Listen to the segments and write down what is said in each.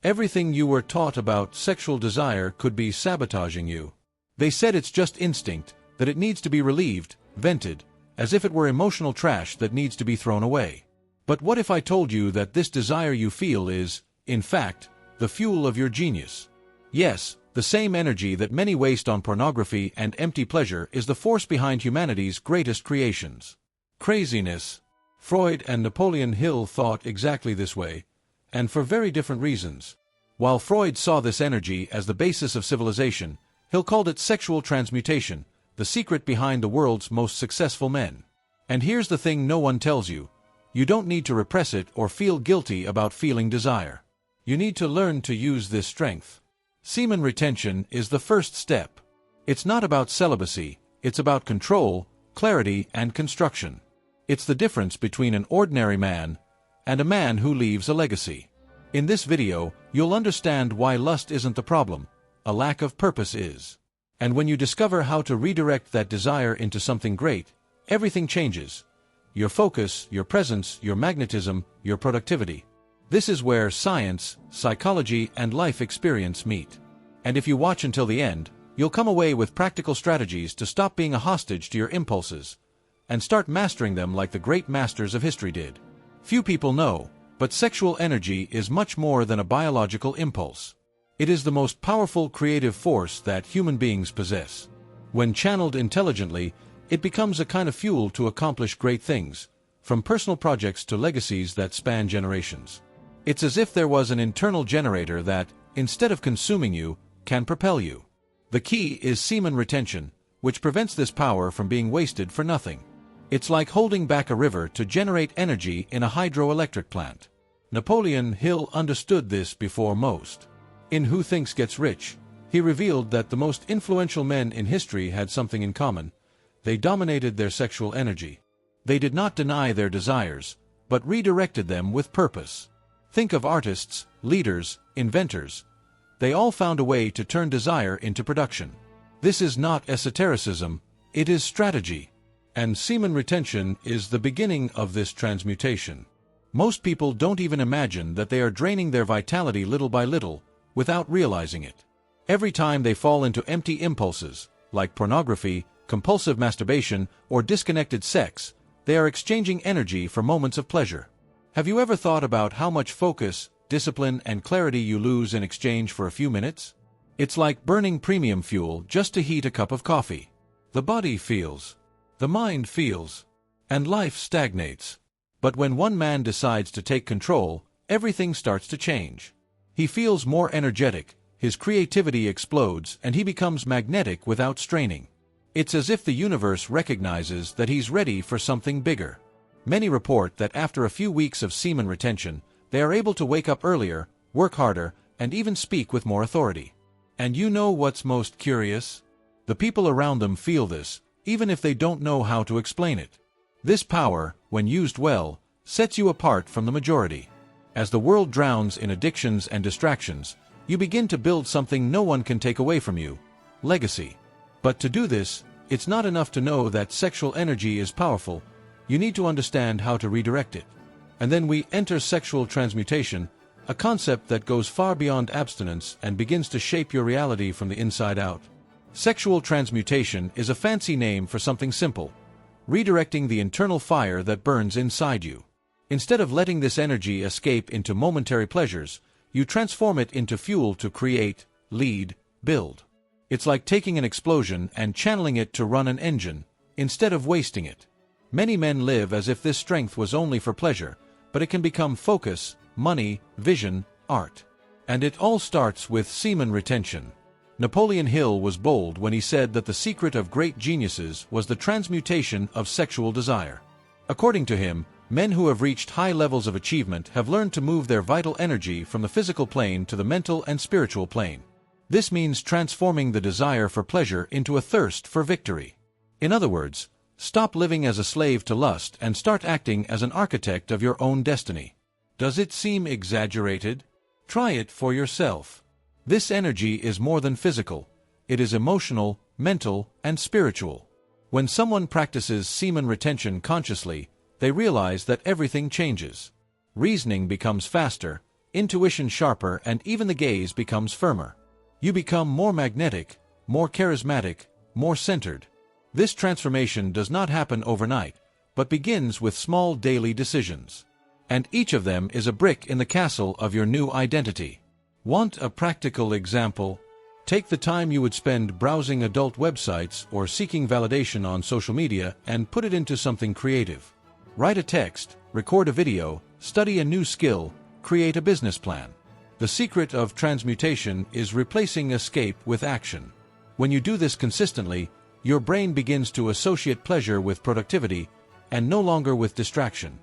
Everything you were taught about sexual desire could be sabotaging you. They said it's just instinct, that it needs to be relieved, vented, as if it were emotional trash that needs to be thrown away. But what if I told you that this desire you feel is, in fact, the fuel of your genius? Yes, the same energy that many waste on pornography and empty pleasure is the force behind humanity's greatest creations. Craziness. Freud and Napoleon Hill thought exactly this way, and for very different reasons. While Freud saw this energy as the basis of civilization, Hill called it sexual transmutation, the secret behind the world's most successful men. And here's the thing no one tells you. You don't need to repress it or feel guilty about feeling desire. You need to learn to use this strength. Semen retention is the first step. It's not about celibacy, it's about control, clarity, and construction. It's the difference between an ordinary man and a man who leaves a legacy. In this video, you'll understand why lust isn't the problem, a lack of purpose is. And when you discover how to redirect that desire into something great, everything changes. Your focus, your presence, your magnetism, your productivity. This is where science, psychology, and life experience meet. And if you watch until the end, you'll come away with practical strategies to stop being a hostage to your impulses and start mastering them like the great masters of history did. Few people know, but sexual energy is much more than a biological impulse. It is the most powerful creative force that human beings possess. When channeled intelligently, it becomes a kind of fuel to accomplish great things, from personal projects to legacies that span generations. It's as if there was an internal generator that, instead of consuming you, can propel you. The key is semen retention, which prevents this power from being wasted for nothing. It's like holding back a river to generate energy in a hydroelectric plant. Napoleon Hill understood this before most. In Who Thinks Gets Rich, he revealed that the most influential men in history had something in common. They dominated their sexual energy. They did not deny their desires, but redirected them with purpose. Think of artists, leaders, inventors. They all found a way to turn desire into production. This is not esotericism, it is strategy. And semen retention is the beginning of this transmutation. Most people don't even imagine that they are draining their vitality little by little, without realizing it. Every time they fall into empty impulses, like pornography, compulsive masturbation, or disconnected sex, they are exchanging energy for moments of pleasure. Have you ever thought about how much focus, discipline, and clarity you lose in exchange for a few minutes? It's like burning premium fuel just to heat a cup of coffee. The body feels, the mind feels, and life stagnates. But when one man decides to take control, everything starts to change. He feels more energetic, his creativity explodes, and he becomes magnetic without straining. It's as if the universe recognizes that he's ready for something bigger. Many report that after a few weeks of semen retention, they are able to wake up earlier, work harder, and even speak with more authority. And you know what's most curious? The people around them feel this, even if they don't know how to explain it. This power, when used well, sets you apart from the majority. As the world drowns in addictions and distractions, you begin to build something no one can take away from you: legacy. But to do this, it's not enough to know that sexual energy is powerful. You need to understand how to redirect it. And then we enter sexual transmutation, a concept that goes far beyond abstinence and begins to shape your reality from the inside out. Sexual transmutation is a fancy name for something simple: redirecting the internal fire that burns inside you. Instead of letting this energy escape into momentary pleasures, you transform it into fuel to create, lead, build. It's like taking an explosion and channeling it to run an engine, instead of wasting it. Many men live as if this strength was only for pleasure, but it can become focus, money, vision, art. And it all starts with semen retention. Napoleon Hill was bold when he said that the secret of great geniuses was the transmutation of sexual desire. According to him, men who have reached high levels of achievement have learned to move their vital energy from the physical plane to the mental and spiritual plane. This means transforming the desire for pleasure into a thirst for victory. In other words, stop living as a slave to lust and start acting as an architect of your own destiny. Does it seem exaggerated? Try it for yourself. This energy is more than physical. It is emotional, mental, and spiritual. When someone practices semen retention consciously, they realize that everything changes. Reasoning becomes faster, intuition sharper, and even the gaze becomes firmer. You become more magnetic, more charismatic, more centered. This transformation does not happen overnight, but begins with small daily decisions. And each of them is a brick in the castle of your new identity. Want a practical example? Take the time you would spend browsing adult websites or seeking validation on social media and put it into something creative. Write a text, record a video, study a new skill, create a business plan. The secret of transmutation is replacing escape with action. When you do this consistently, your brain begins to associate pleasure with productivity and no longer with distraction.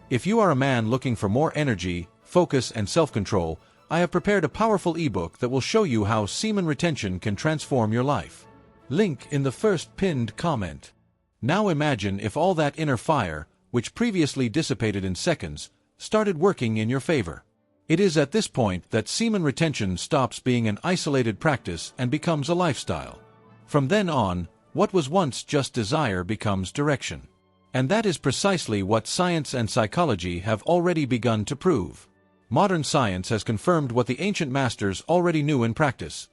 If you are a man looking for more energy, focus, and self-control, I have prepared a powerful ebook that will show you how semen retention can transform your life. Link in the first pinned comment. Now imagine if all that inner fire, which previously dissipated in seconds, started working in your favor. It is at this point that semen retention stops being an isolated practice and becomes a lifestyle. From then on, what was once just desire becomes direction. And that is precisely what science and psychology have already begun to prove. Modern science has confirmed what the ancient masters already knew in practice.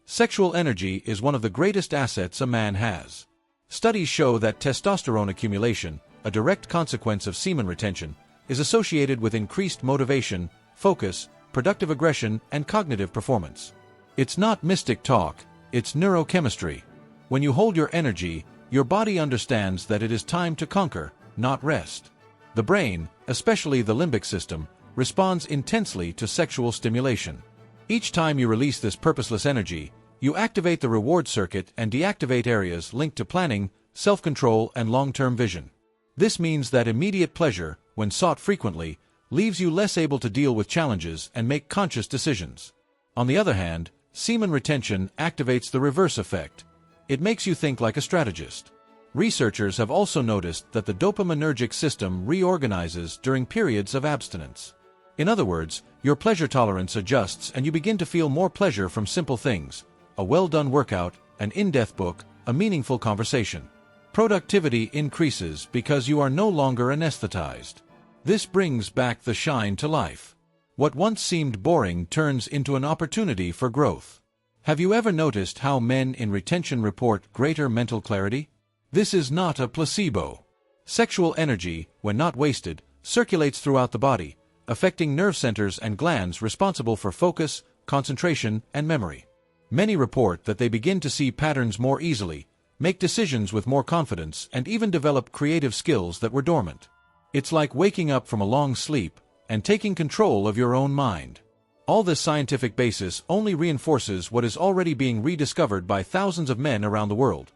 Sexual energy is one of the greatest assets a man has. Studies show that testosterone accumulation, a direct consequence of semen retention, is associated with increased motivation, focus, productive aggression, and cognitive performance. It's not mystic talk, it's neurochemistry. When you hold your energy, your body understands that it is time to conquer, not rest. The brain, especially the limbic system, responds intensely to sexual stimulation. Each time you release this purposeless energy, you activate the reward circuit and deactivate areas linked to planning, self-control, and long-term vision. This means that immediate pleasure, when sought frequently, leaves you less able to deal with challenges and make conscious decisions. On the other hand, semen retention activates the reverse effect. It makes you think like a strategist. Researchers have also noticed that the dopaminergic system reorganizes during periods of abstinence. In other words, your pleasure tolerance adjusts and you begin to feel more pleasure from simple things: a well-done workout, an in-depth book, a meaningful conversation. Productivity increases because you are no longer anesthetized. This brings back the shine to life. What once seemed boring turns into an opportunity for growth. Have you ever noticed how men in retention report greater mental clarity? This is not a placebo. Sexual energy, when not wasted, circulates throughout the body, affecting nerve centers and glands responsible for focus, concentration, and memory. Many report that they begin to see patterns more easily, make decisions with more confidence, and even develop creative skills that were dormant. It's like waking up from a long sleep and taking control of your own mind. All this scientific basis only reinforces what is already being rediscovered by thousands of men around the world.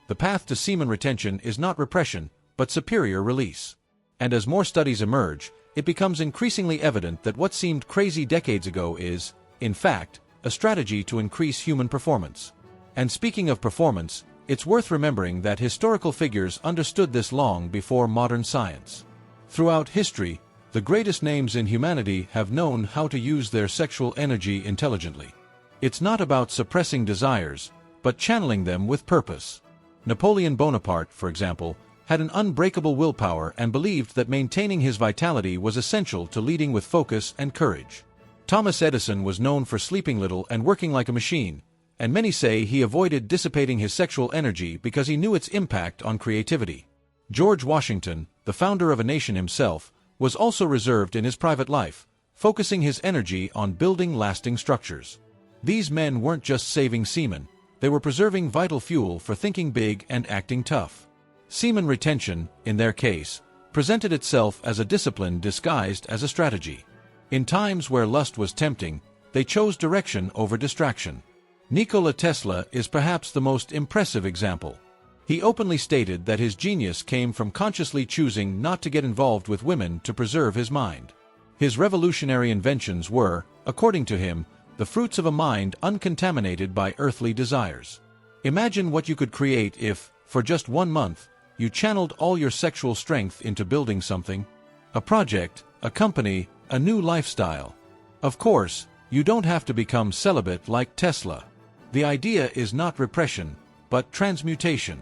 The path to semen retention is not repression, but superior release. And as more studies emerge, it becomes increasingly evident that what seemed crazy decades ago is, in fact, a strategy to increase human performance. And speaking of performance, it's worth remembering that historical figures understood this long before modern science. Throughout history, the greatest names in humanity have known how to use their sexual energy intelligently. It's not about suppressing desires, but channeling them with purpose. Napoleon Bonaparte, for example, had an unbreakable willpower and believed that maintaining his vitality was essential to leading with focus and courage. Thomas Edison was known for sleeping little and working like a machine, and many say he avoided dissipating his sexual energy because he knew its impact on creativity. George Washington, the founder of a nation himself, was also reserved in his private life, focusing his energy on building lasting structures. These men weren't just saving semen, they were preserving vital fuel for thinking big and acting tough. Semen retention, in their case, presented itself as a discipline disguised as a strategy. In times where lust was tempting, they chose direction over distraction. Nikola Tesla is perhaps the most impressive example. He openly stated that his genius came from consciously choosing not to get involved with women to preserve his mind. His revolutionary inventions were, according to him, the fruits of a mind uncontaminated by earthly desires. Imagine what you could create if, for just 1 month, you channeled all your sexual strength into building something. A project, a company, a new lifestyle. Of course, you don't have to become celibate like Tesla. The idea is not repression, but transmutation.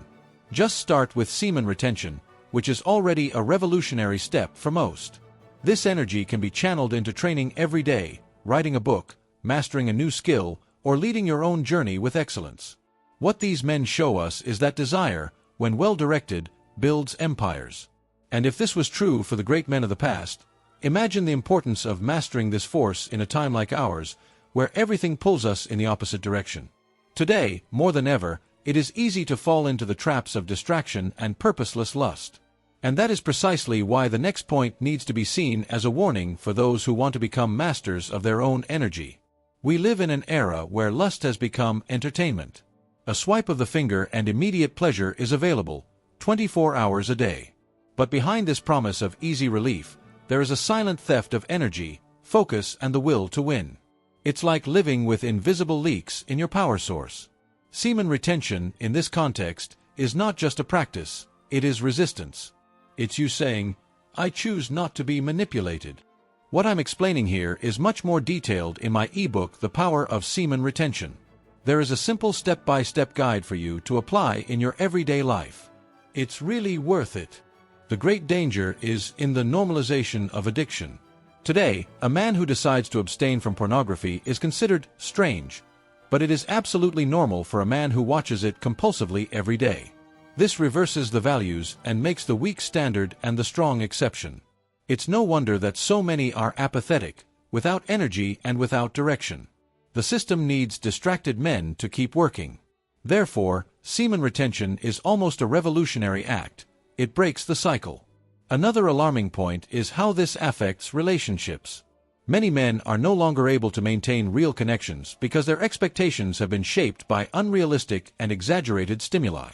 Just start with semen retention, which is already a revolutionary step for most. This energy can be channeled into training every day, writing a book, mastering a new skill, or leading your own journey with excellence. What these men show us is that desire, when well directed, builds empires. And if this was true for the great men of the past, imagine the importance of mastering this force in a time like ours, where everything pulls us in the opposite direction. Today, more than ever, it is easy to fall into the traps of distraction and purposeless lust. And that is precisely why the next point needs to be seen as a warning for those who want to become masters of their own energy. We live in an era where lust has become entertainment. A swipe of the finger and immediate pleasure is available, 24 hours a day. But behind this promise of easy relief, there is a silent theft of energy, focus, and the will to win. It's like living with invisible leaks in your power source. Semen retention, in this context, is not just a practice, it is resistance. It's you saying, I choose not to be manipulated. What I'm explaining here is much more detailed in my ebook, The Power of Semen Retention. There is a simple step-by-step guide for you to apply in your everyday life. It's really worth it. The great danger is in the normalization of addiction. Today, a man who decides to abstain from pornography is considered strange, but it is absolutely normal for a man who watches it compulsively every day. This reverses the values and makes the weak standard and the strong exception. It's no wonder that so many are apathetic, without energy and without direction. The system needs distracted men to keep working. Therefore, semen retention is almost a revolutionary act. It breaks the cycle. Another alarming point is how this affects relationships. Many men are no longer able to maintain real connections because their expectations have been shaped by unrealistic and exaggerated stimuli.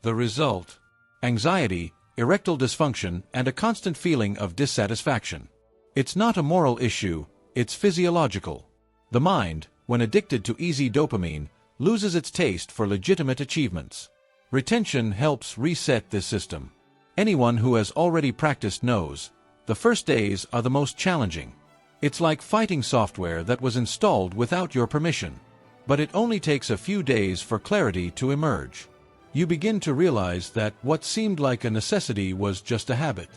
The result: anxiety, erectile dysfunction, and a constant feeling of dissatisfaction. It's not a moral issue, it's physiological. The mind, when addicted to easy dopamine, loses its taste for legitimate achievements. Retention helps reset this system. Anyone who has already practiced knows, the first days are the most challenging. It's like fighting software that was installed without your permission. But it only takes a few days for clarity to emerge. You begin to realize that what seemed like a necessity was just a habit.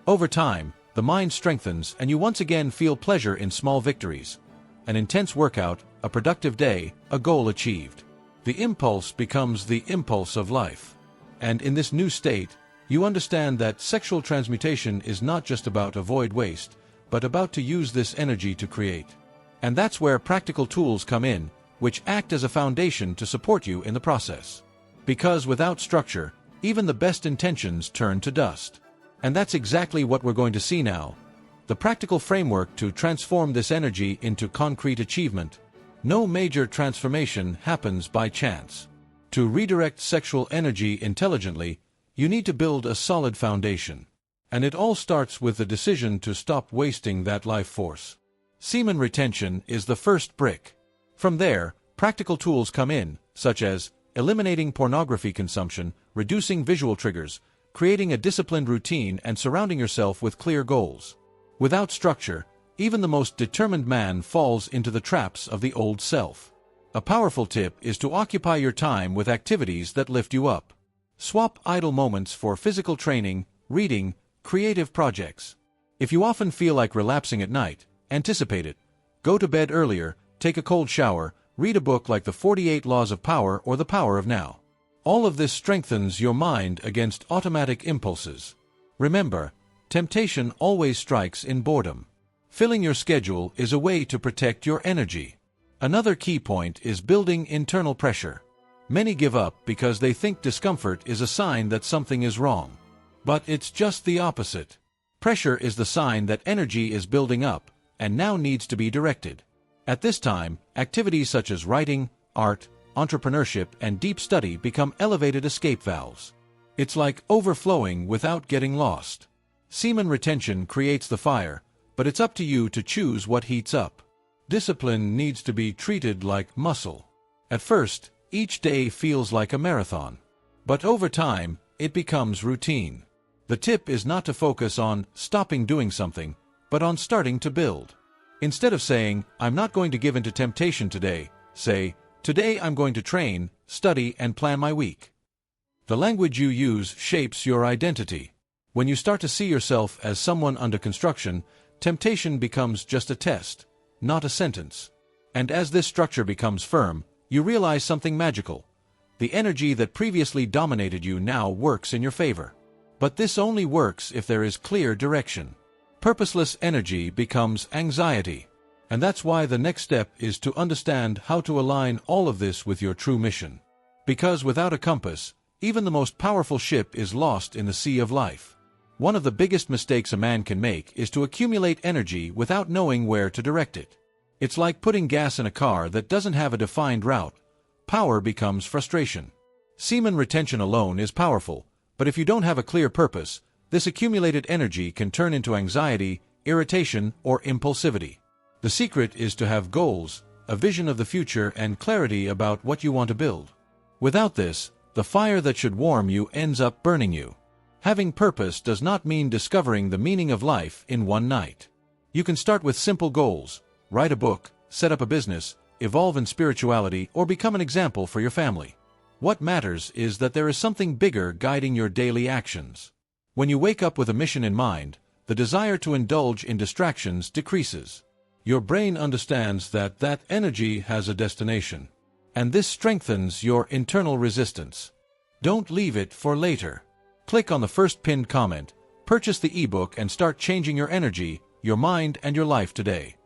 Over time, the mind strengthens and you once again feel pleasure in small victories. An intense workout, a productive day, a goal achieved. The impulse becomes the impulse of life. And in this new state, you understand that sexual transmutation is not just about avoid waste, but about to use this energy to create. And that's where practical tools come in, which act as a foundation to support you in the process. Because without structure, even the best intentions turn to dust. And that's exactly what we're going to see now. The practical framework to transform this energy into concrete achievement. No major transformation happens by chance. To redirect sexual energy intelligently, you need to build a solid foundation. And it all starts with the decision to stop wasting that life force. Semen retention is the first brick. From there, practical tools come in, such as eliminating pornography consumption, reducing visual triggers, creating a disciplined routine, and surrounding yourself with clear goals. Without structure, even the most determined man falls into the traps of the old self. A powerful tip is to occupy your time with activities that lift you up. Swap idle moments for physical training, reading, creative projects. If you often feel like relapsing at night, anticipate it. Go to bed earlier, take a cold shower, read a book like The 48 Laws of Power or The Power of Now. All of this strengthens your mind against automatic impulses. Remember, temptation always strikes in boredom. Filling your schedule is a way to protect your energy. Another key point is building internal pressure. Many give up because they think discomfort is a sign that something is wrong. But it's just the opposite. Pressure is the sign that energy is building up, and now needs to be directed. At this time, activities such as writing, art, entrepreneurship, and deep study become elevated escape valves. It's like overflowing without getting lost. Semen retention creates the fire, but it's up to you to choose what heats up. Discipline needs to be treated like muscle. At first, each day feels like a marathon. But over time, it becomes routine. The tip is not to focus on stopping doing something, but on starting to build. Instead of saying, I'm not going to give in to temptation today, say, today I'm going to train, study, and plan my week. The language you use shapes your identity. When you start to see yourself as someone under construction, temptation becomes just a test. not a sentence. And as this structure becomes firm, you realize something magical. The energy that previously dominated you now works in your favor. But this only works if there is clear direction. Purposeless energy becomes anxiety. And that's why the next step is to understand how to align all of this with your true mission. Because without a compass, even the most powerful ship is lost in the sea of life. One of the biggest mistakes a man can make is to accumulate energy without knowing where to direct it. It's like putting gas in a car that doesn't have a defined route. Power becomes frustration. Semen retention alone is powerful, but if you don't have a clear purpose, this accumulated energy can turn into anxiety, irritation, or impulsivity. The secret is to have goals, a vision of the future, and clarity about what you want to build. Without this, the fire that should warm you ends up burning you. Having purpose does not mean discovering the meaning of life in one night. You can start with simple goals, write a book, set up a business, evolve in spirituality, or become an example for your family. What matters is that there is something bigger guiding your daily actions. When you wake up with a mission in mind, the desire to indulge in distractions decreases. Your brain understands that that energy has a destination. And this strengthens your internal resistance. Don't leave it for later. Click on the first pinned comment, purchase the ebook, and start changing your energy, your mind, and your life today.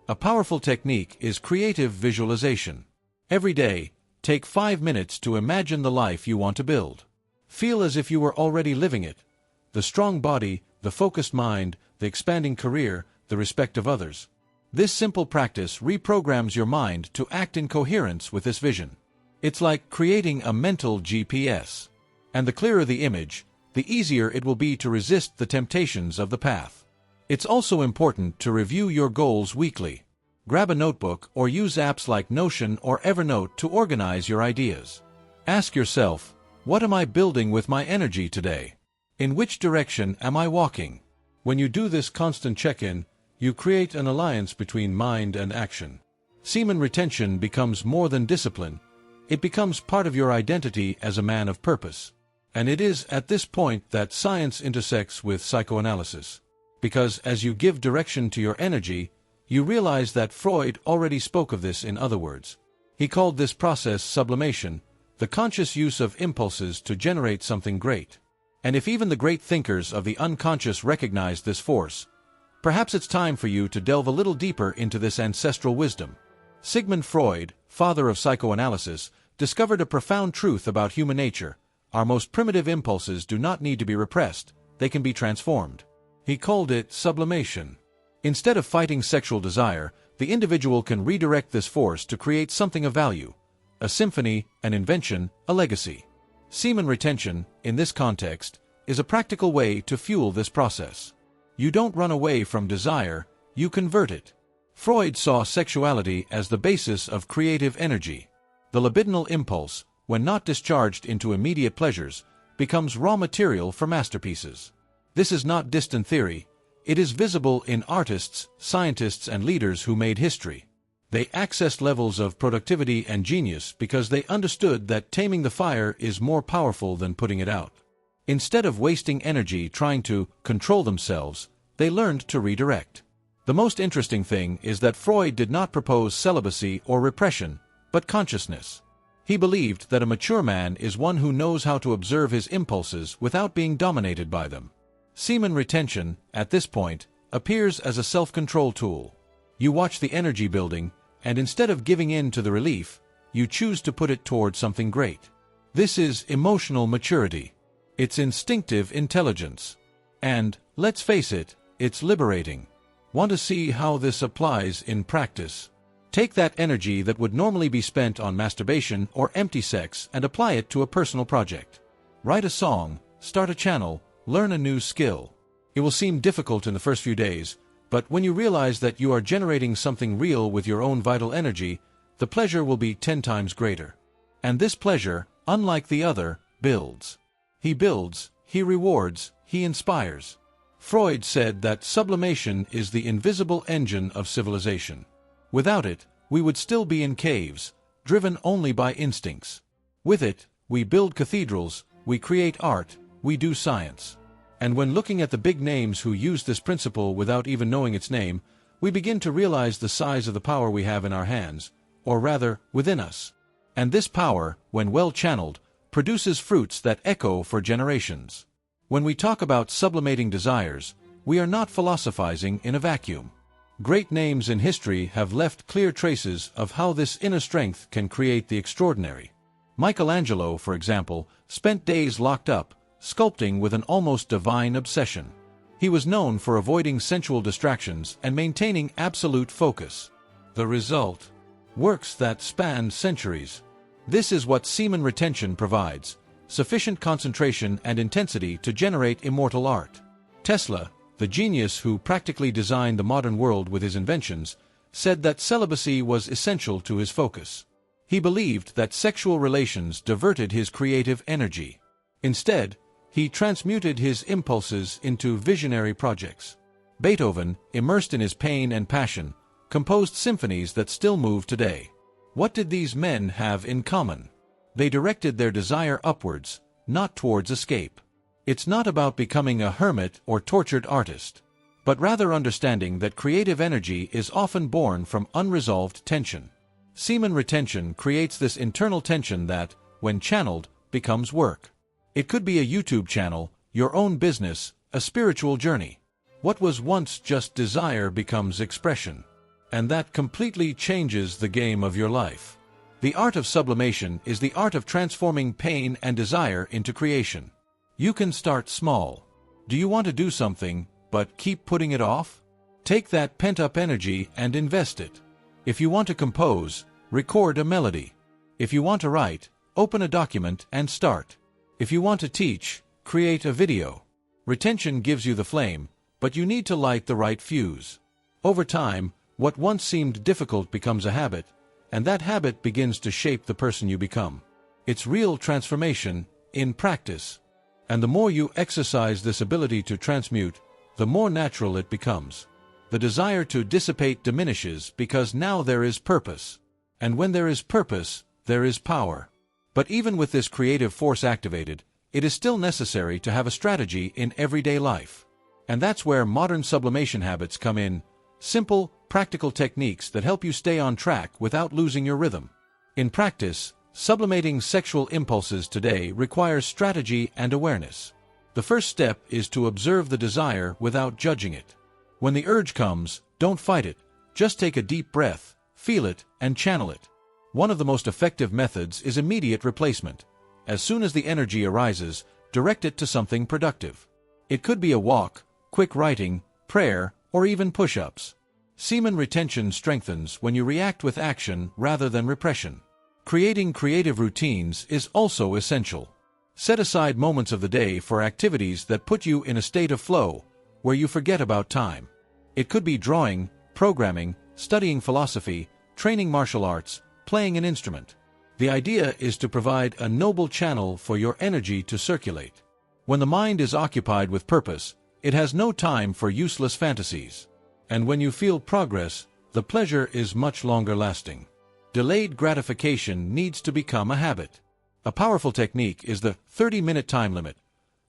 A powerful technique is creative visualization. Every day, take 5 minutes to imagine the life you want to build. Feel as if you were already living it. The strong body, the focused mind, the expanding career, the respect of others. This simple practice reprograms your mind to act in coherence with this vision. It's like creating a mental GPS. And the clearer the image, the easier it will be to resist the temptations of the path. It's also important to review your goals weekly. Grab a notebook or use apps like Notion or Evernote to organize your ideas. Ask yourself, what am I building with my energy today? In which direction am I walking? When you do this constant check-in, you create an alliance between mind and action. Semen retention becomes more than discipline. It becomes part of your identity as a man of purpose. And it is at this point that science intersects with psychoanalysis. Because as you give direction to your energy, you realize that Freud already spoke of this in other words. He called this process sublimation, the conscious use of impulses to generate something great. And if even the great thinkers of the unconscious recognize this force, perhaps it's time for you to delve a little deeper into this ancestral wisdom. Sigmund Freud, father of psychoanalysis, discovered a profound truth about human nature. Our most primitive impulses do not need to be repressed, they can be transformed. He called it sublimation. Instead of fighting sexual desire, the individual can redirect this force to create something of value. A symphony, an invention, a legacy. Semen retention, in this context, is a practical way to fuel this process. You don't run away from desire, you convert it. Freud saw sexuality as the basis of creative energy. The libidinal impulse, when not discharged into immediate pleasures, becomes raw material for masterpieces. This is not distant theory. It is visible in artists, scientists, and leaders who made history. They accessed levels of productivity and genius because they understood that taming the fire is more powerful than putting it out. Instead of wasting energy trying to control themselves, they learned to redirect. The most interesting thing is that Freud did not propose celibacy or repression, but consciousness. He believed that a mature man is one who knows how to observe his impulses without being dominated by them. Semen retention, at this point, appears as a self-control tool. You watch the energy building, and instead of giving in to the relief, you choose to put it toward something great. This is emotional maturity. It's instinctive intelligence. And, let's face it, it's liberating. Want to see how this applies in practice? Take that energy that would normally be spent on masturbation or empty sex and apply it to a personal project. Write a song, start a channel, learn a new skill. It will seem difficult in the first few days, but when you realize that you are generating something real with your own vital energy, the pleasure will be 10 times greater. And this pleasure, unlike the other, builds. He builds, he rewards, he inspires. Freud said that sublimation is the invisible engine of civilization. Without it, we would still be in caves, driven only by instincts. With it, we build cathedrals, we create art, we do science. And when looking at the big names who use this principle without even knowing its name, we begin to realize the size of the power we have in our hands, or rather, within us. And this power, when well channeled, produces fruits that echo for generations. When we talk about sublimating desires, we are not philosophizing in a vacuum. Great names in history have left clear traces of how this inner strength can create the extraordinary. Michelangelo, for example, spent days locked up, sculpting with an almost divine obsession. He was known for avoiding sensual distractions and maintaining absolute focus. The result? Works that span centuries. This is what semen retention provides: sufficient concentration and intensity to generate immortal art. Tesla, the genius who practically designed the modern world with his inventions, said that celibacy was essential to his focus. He believed that sexual relations diverted his creative energy. Instead, he transmuted his impulses into visionary projects. Beethoven, immersed in his pain and passion, composed symphonies that still move today. What did these men have in common? They directed their desire upwards, not towards escape. It's not about becoming a hermit or tortured artist, but rather understanding that creative energy is often born from unresolved tension. Semen retention creates this internal tension that, when channeled, becomes work. It could be a YouTube channel, your own business, a spiritual journey. What was once just desire becomes expression. And that completely changes the game of your life. The art of sublimation is the art of transforming pain and desire into creation. You can start small. Do you want to do something, but keep putting it off? Take that pent-up energy and invest it. If you want to compose, record a melody. If you want to write, open a document and start. If you want to teach, create a video. Retention gives you the flame, but you need to light the right fuse. Over time, what once seemed difficult becomes a habit, and that habit begins to shape the person you become. It's real transformation, in practice. And the more you exercise this ability to transmute, the more natural it becomes. The desire to dissipate diminishes because now there is purpose. And when there is purpose, there is power. But even with this creative force activated, it is still necessary to have a strategy in everyday life. And that's where modern sublimation habits come in: simple, practical techniques that help you stay on track without losing your rhythm. In practice, sublimating sexual impulses today requires strategy and awareness. The first step is to observe the desire without judging it. When the urge comes, don't fight it. Just take a deep breath, feel it, and channel it. One of the most effective methods is immediate replacement. As soon as the energy arises, direct it to something productive. It could be a walk, quick writing, prayer, or even push-ups. Semen retention strengthens when you react with action rather than repression. Creating creative routines is also essential. Set aside moments of the day for activities that put you in a state of flow, where you forget about time. It could be drawing, programming, studying philosophy, training martial arts, playing an instrument. The idea is to provide a noble channel for your energy to circulate. When the mind is occupied with purpose, it has no time for useless fantasies. And when you feel progress, the pleasure is much longer lasting. Delayed gratification needs to become a habit. A powerful technique is the 30-minute time limit.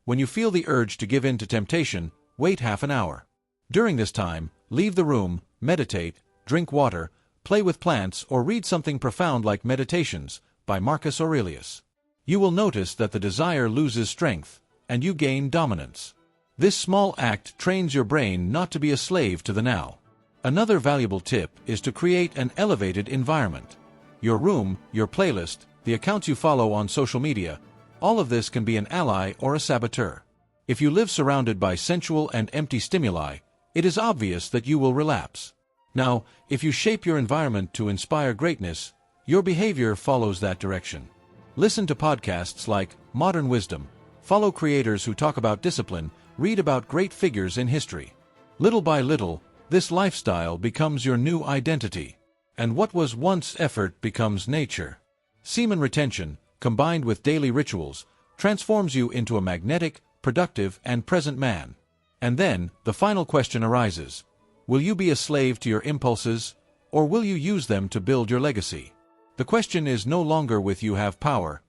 When you feel the urge to give in to temptation, wait half an hour. During this time, leave the room, meditate, drink water, play with plants, or read something profound like Meditations by Marcus Aurelius. You will notice that the desire loses strength, and you gain dominance. This small act trains your brain not to be a slave to the now. Another valuable tip is to create an elevated environment. Your room, your playlist, the accounts you follow on social media, all of this can be an ally or a saboteur. If you live surrounded by sensual and empty stimuli, it is obvious that you will relapse. Now, if you shape your environment to inspire greatness, your behavior follows that direction. Listen to podcasts like Modern Wisdom, follow creators who talk about discipline, read about great figures in history. Little by little, this lifestyle becomes your new identity, and what was once effort becomes nature. Semen retention, combined with daily rituals, transforms you into a magnetic, productive, and present man. And then, the final question arises: will you be a slave to your impulses, or will you use them to build your legacy? The question is no longer with "you have power."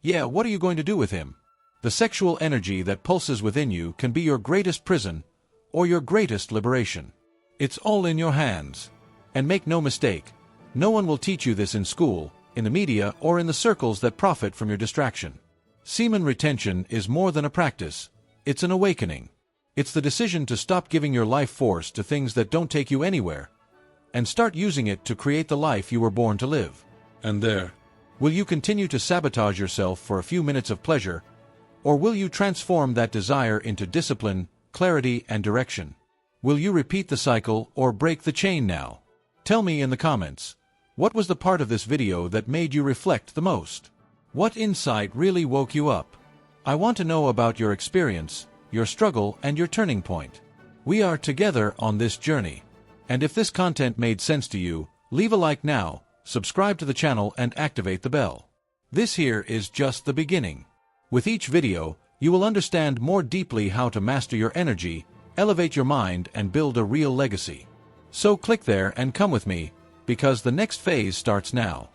Yeah, what are you going to do with him? The sexual energy that pulses within you can be your greatest prison, or your greatest liberation. It's all in your hands. And make no mistake, no one will teach you this in school, in the media, or in the circles that profit from your distraction. Semen retention is more than a practice. It's an awakening. It's the decision to stop giving your life force to things that don't take you anywhere, and start using it to create the life you were born to live. And there, will you continue to sabotage yourself for a few minutes of pleasure, or will you transform that desire into discipline, clarity, and direction? Will you repeat the cycle or break the chain now? Tell me in the comments, what was the part of this video that made you reflect the most? What insight really woke you up? I want to know about your experience, your struggle, and your turning point. We are together on this journey. And if this content made sense to you, leave a like now, subscribe to the channel, and activate the bell. This here is just the beginning. With each video, you will understand more deeply how to master your energy, elevate your mind, and build a real legacy. So click there and come with me, because the next phase starts now.